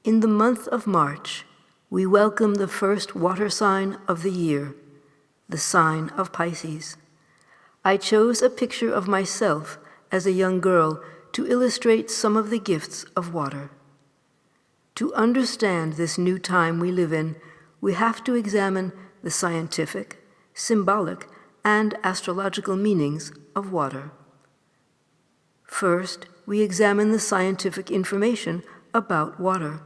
In the month of March, we welcome the first water sign of the year, the sign of Pisces. I chose a picture of myself as a young girl to illustrate some of the gifts of water. To understand this new time we live in, we have to examine the scientific, symbolic, and astrological meanings of water. First, we examine the scientific information about water.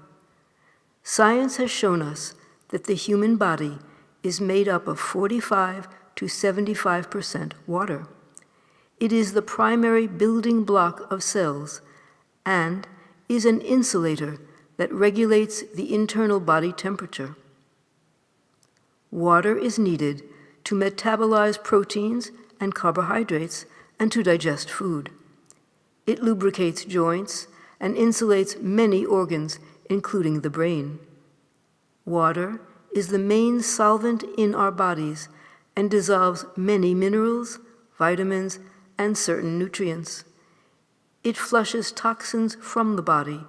Science has shown us that the human body is made up of 45 to 75% water. It is the primary building block of cells and is an insulator that regulates the internal body temperature. Water is needed to metabolize proteins and carbohydrates and to digest food. It lubricates joints and insulates many organs, including the brain. Water is the main solvent in our bodies and dissolves many minerals, vitamins, and certain nutrients. It flushes toxins from the body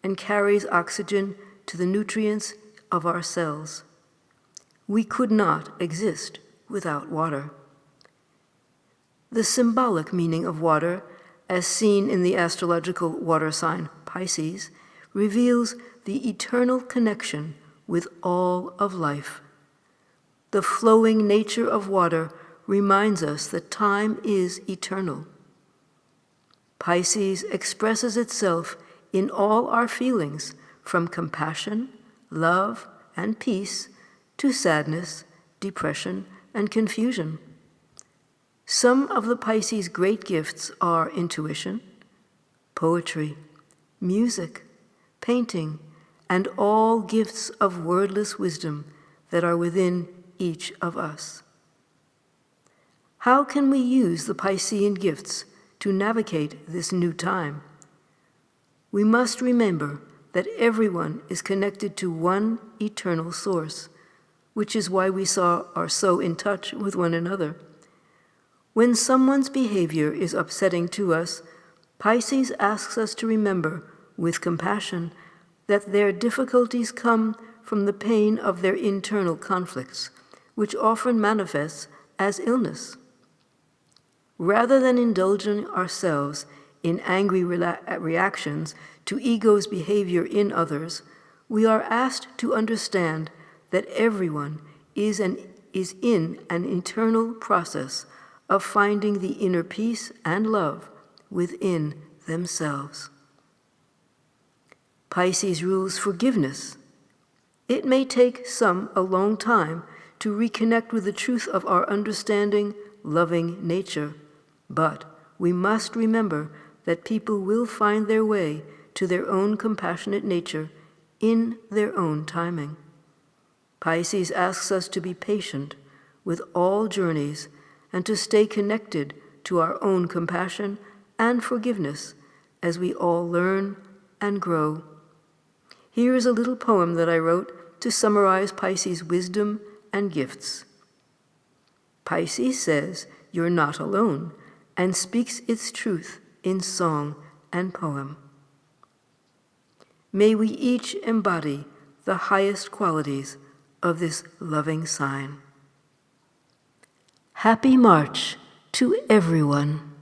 and carries oxygen to the nutrients of our cells. We could not exist without water. The symbolic meaning of water, as seen in the astrological water sign Pisces, reveals the eternal connection with all of life. The flowing nature of water reminds us that time is eternal. Pisces expresses itself in all our feelings, from compassion, love, and peace, to sadness, depression, and confusion. Some of the Pisces' great gifts are intuition, poetry, music, painting, and all gifts of wordless wisdom that are within each of us. How can we use the Piscean gifts to navigate this new time? We must remember that everyone is connected to one eternal source, which is why we are so in touch with one another. When someone's behavior is upsetting to us, Pisces asks us to remember, with compassion, that their difficulties come from the pain of their internal conflicts, which often manifests as illness. Rather than indulging ourselves in angry reactions to ego's behavior in others, we are asked to understand that everyone is in an internal process of finding the inner peace and love within themselves. Pisces rules forgiveness. It may take some a long time to reconnect with the truth of our understanding, loving nature, but we must remember that people will find their way to their own compassionate nature in their own timing. Pisces asks us to be patient with all journeys and to stay connected to our own compassion and forgiveness as we all learn and grow. Here is a little poem that I wrote to summarize Pisces' wisdom and gifts. Pisces says you're not alone and speaks its truth in song and poem. May we each embody the highest qualities of this loving sign. Happy March to everyone.